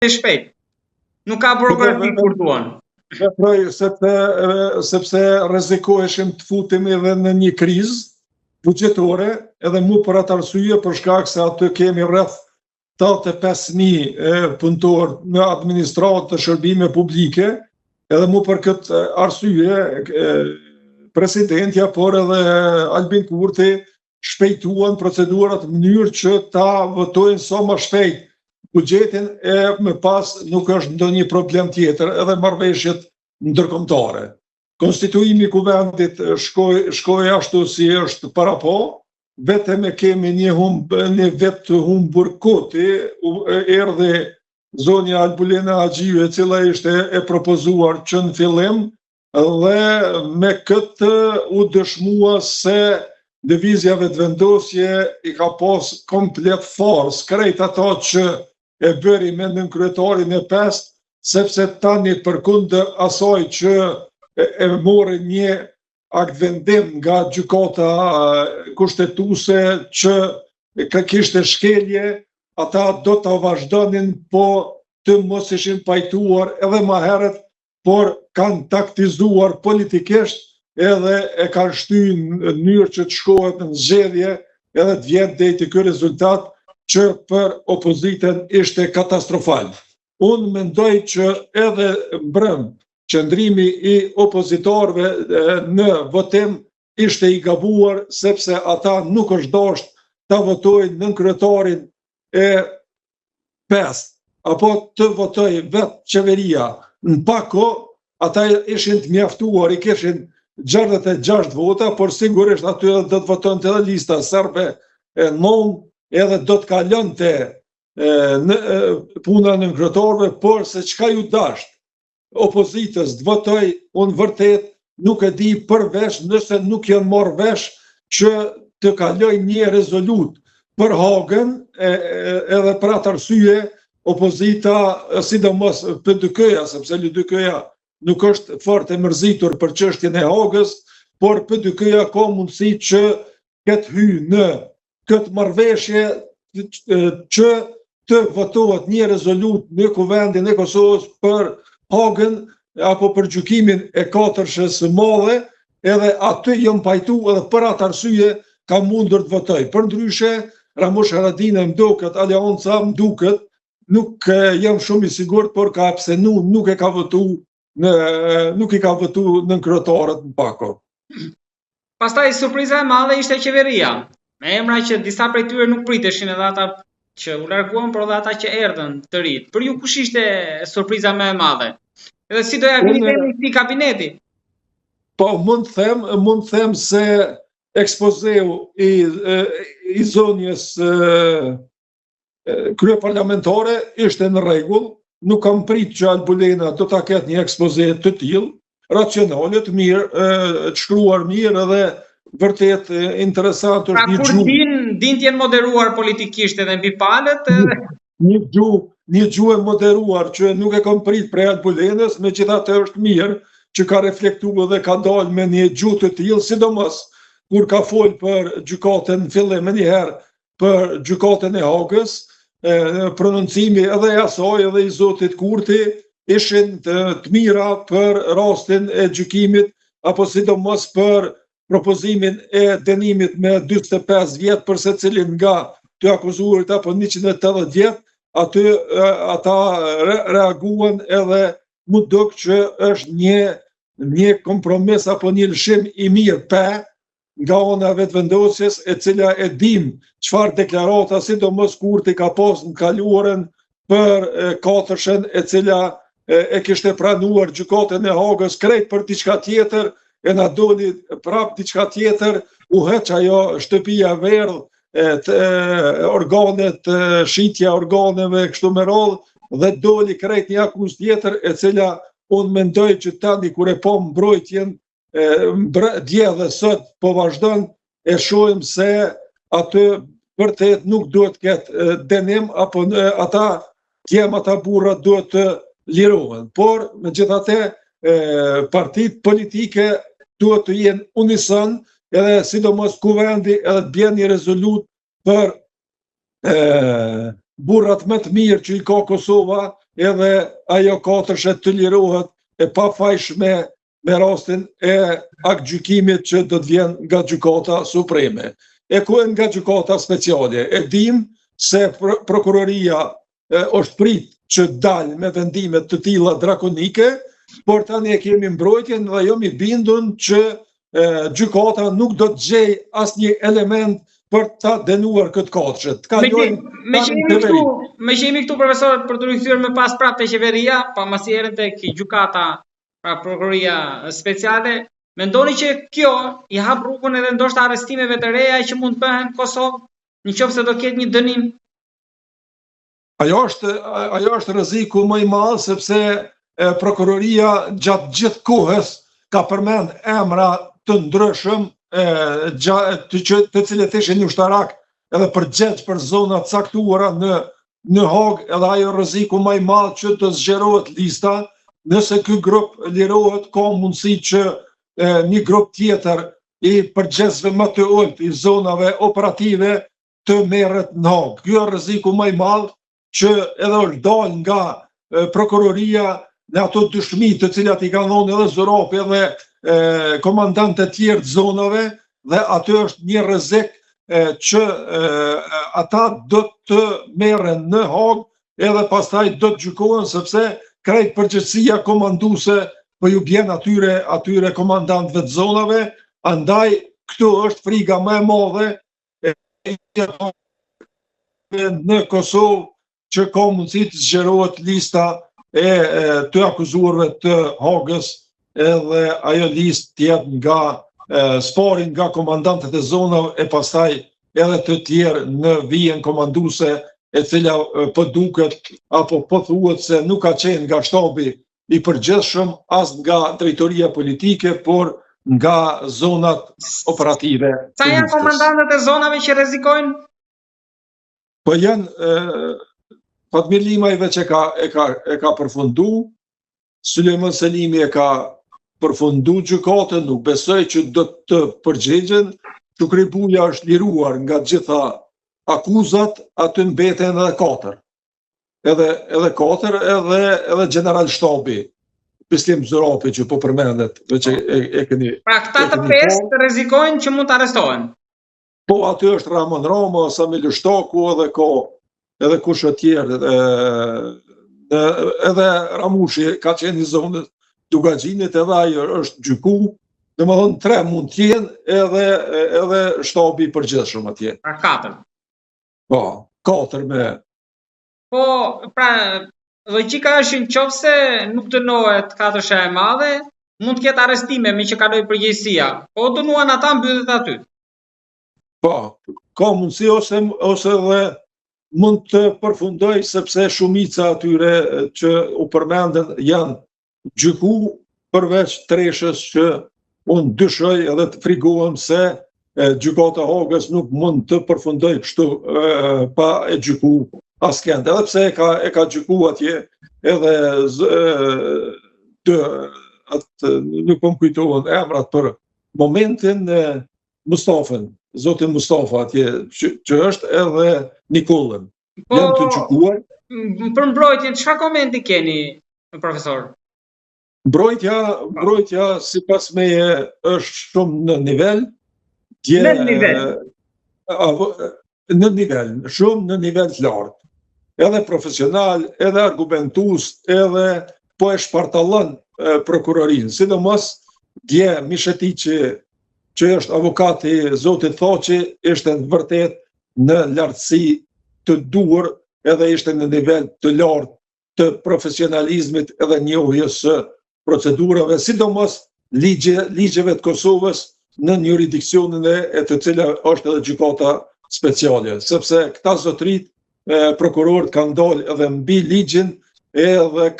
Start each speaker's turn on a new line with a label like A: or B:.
A: shpejt. Nuk ka burokraci kur duan.
B: Sepse rrezikoheshim të futemi edhe në një krizë buxhetore, edhe mu për atë arsye, për shkak se aty kemi rreth 85.000 punëtor në administratë të shërbime publike, edhe mu për këtë arsye, presidentja, por edhe Albin Kurti shpejtuan procedurat në mënyrë që ta votojnë sa më shpejt buxhetin e më pas nuk është ndonjë problem tjetër, edhe marrëveshjet ndërkombëtare. Konstituimi i kuvendit shkoi ashtu si është para po, vetëm e kemi një vetë humbur koti, erdhi zonja Albulena Agjiu, e cila ishte e propozuar që në fillim, dhe me këtë u dëshmua se lëvizjave të vendosje i ka pas komplet forcë, krejt ato që e bëri me nënkryetarin e 5, sepse tani përkundër asaj që e mori një akt vendim nga gjykata kushtetuese që kishte shkelje, ata do të vazhdonin, po të mos ishin pajtuar edhe më herët, por kanë taktizuar politikisht edhe e kanë shtyr në mënyrë që të shkohet në zgjedhje edhe të vjen deri ky rezultat që për opozitën ishte katastrofal. Unë mendoj që edhe mbrëm qëndrimi i opozitorëve në votim ishte i gabuar, sepse ata nuk është dashur ta votojnë nënkryetarin e 5, apo të votojë vetë qeveria në pak kohë, ata ishin të mjaftuar, i kishin 66 vota, por sigurisht aty do të votonte edhe lista serbe e non, edhe do të kalonte puna në nënkryetarëve, por se çka ju dasht opozitës të votoj, unë vërtet nuk e di përveç nëse nuk janë marrë vesh që të kaloj një rezolut për Hagën, edhe për atë arsye opozita, sidomos PDK-ja, sepse LDK-ja nuk është fort e mërzitur për çështjen e Hagës, por PDK-ja ka mundësi që këtë hy në këtë marrëveshje që të votohet një rezolut në kuvendin e Kosovës për Hagën, apo për gjykimin e 4-shës së madhe, edhe aty jam pajtu edhe për atë arsye ka mundur të votoj. Për ndryshe, Ramush Haradinaj më duket, Alianca më duket, nuk jam shumë i sigurt, por ka abstenu, nuk i ka votu nënkryetarët në pako.
A: Pastaj surpriza e madhe ishte qeveria, me emra që disa prej tyre nuk priteshin, edhe ata që u larguan, por edhe ata që erdhën të rit. Për ju kush ishte surpriza më e madhe? Edhe si doja vini temi këtij kabineti?
B: Po, mund të them se ekspozeu i zonjës kryeparlamentare ishte në rregull, nuk kam prit që Albulena do ta ketë një ekspoze të tillë, racionale, të mirë, të shkruar mirë edhe vërtet interesant është
A: një gjuhë. Pra kur din të jenë moderuar politikisht edhe mbi palët?
B: Një gjuhë e moderuar që nuk e kam prit prej Albulenës, megjithatë është mirë që ka reflektuar dhe ka dalë me një gjuhë të tillë, sidomos kur ka folë për gjykatën në fillim më njëherë për gjykatën e Hagës, prononcimi edhe i asaj edhe i zotit Kurti ishin të mira për rastin e gjykimit, apo sidomos për propozimin e dënimit me 45 vjet për secilin nga të akuzuarit apo 180 vjet, aty ata reaguan edhe mu duk që është një kompromis apo një lëshim i mirë nga ona vetëvendosjes, e cila e dim çfarë deklarata sidomos Kurti ka pas në kaluarën për 4-shën, e cila e kishte pranuar gjykatën e Hagës krejt për diçka tjetër, e na doli prap diçka tjetër, u heq ajo shtëpia verdh, organet, shitja organeve kështu me radhë, dhe doli krejt një akuzë tjetër, e cila unë mendoj që tani kur e po mbrojtjen dje dhe sot po vazhdon, e shohim se aty vërtet nuk duhet ketë dënim, apo ata burra duhet të lirohen. Por megjithatë partitë politike duhet të jenë unison, edhe sidomos kuvendi edhe të bjen një rezolut për burrat më të mirë që i ka Kosova, edhe ajo katërshe të lirohet e pa fajshme me rastin e aktgjykimit që do të vjen nga gjykata supreme. E ku e nga gjykata speciale? E dim se prokuroria është prit që dalë me vendimet të tilla drakonike, por tani e kemi mbrojtjen dhe jam i bindur që gjykata nuk do të gjej asnjë element për ta dënuar këtë katëshe.
A: Me që jemi këtu profesor për të rikthyer më pas prapë te qeveria, pa masi erën tek gjykata, pra prokuroria speciale, mendoni që kjo i hap rrugën edhe ndoshta arrestimeve të reja që mund të bëhen në Kosovë, nëse do ketë një dënim?
B: Ajo është rreziku më i madh, sepse prokuroria gjatë gjithë kohës ka përmend emra të ndryshëm të cilët ishin ushtarak edhe përgjegjës për zona të caktuara në Hagë, edhe ajo rreziku më i madh që të zgjerohet lista, nëse ky grup lirohet, ka mundësi që një grup tjetër i përgjegjësve më të ulët i zonave operative të merret në Hagë. Ky është rreziku më i madh që edhe është dalë nga prokuroria në ato dëshmi të cilat i kanë dhënë edhe Zoropi edhe komandantë të tjerë të zonave, dhe aty është një rrezik që ata do të merren në Hagë edhe pastaj do të gjykohen, sepse krejt përgjegjësia komanduese po ju bjen atyre komandantëve të zonave, andaj këtu është friga më e madhe në Kosovë që ka mundësi të zgjerohet lista e të akuzuarve të Hagës, edhe ajo listë të jetë nga sparin nga komandantët e zonave e pastaj edhe të tjerë në vijën komanduese, e cila po duket apo po thuhet se nuk ka qenë nga shtabi i përgjithshëm as nga drejtoria politike, por nga zonat operative.
A: Sa janë komandantët e zonave që rrezikojnë?
B: Po janë Fatmir Limaj veç e ka përfundu, Sulejman Selimi e ka përfundu gjykatën, nuk besoj që do të përgjigjen. Shukri Buja është liruar nga gjitha akuzat, aty mbeten edhe 4. Edhe 4 edhe general shtabi, Bislim Zoropi që po përmendet, veç e keni.
A: Pra këta të 5 rrezikojnë që mund të arrestohen.
B: Po aty është Ramon Rama, Samil Shtaku edhe kush e tjerë, edhe Ramushi ka qenë një zonë Dugaxhinit, edhe ajo është gjyku, domethënë 3 mund të jenë edhe shtabi i përgjithshëm atje.
A: Pra 4.
B: Po, 4 me.
A: Po, pra logjika është nëse nuk dënohet katërsha e madhe, mund të ketë arrestime me që kaloj përgjegjësia. Po dënuan ata mbyllet aty.
B: Po, ka mundësi ose edhe mund të përfundoj, sepse shumica atyre që u përmenden janë gjyku, përveç Treshës që unë dyshoj edhe të frigohem se gjykata Hagës nuk mund të përfundoj kështu pa e gjyku askënd. Edhe pse e ka gjyku atje edhe nuk po më kujtohen emrat për momentin Mustafën, zotin Mustafa atje, që është edhe Nikollën. Janë të gjykuar.
A: Për mbrojtjen, çfarë komenti keni, profesor?
B: Mbrojtja sipas meje është shumë në nivel. Shumë në nivel të lartë. Edhe profesional, edhe argumentues, edhe po e shpartallon prokurorinë. Sidomos dje Mishetiçi, që është avokati zotit Thaçi, ishte në vërtet në lartësi të duhur, edhe ishte në nivel të lartë të profesionalizmit edhe njohjes së procedurave, sidomos ligjeve të Kosovës në jurisdiksionin e të cila është edhe gjykata speciale, sepse këta zotrit prokurorët kanë dalë edhe mbi ligjin edhe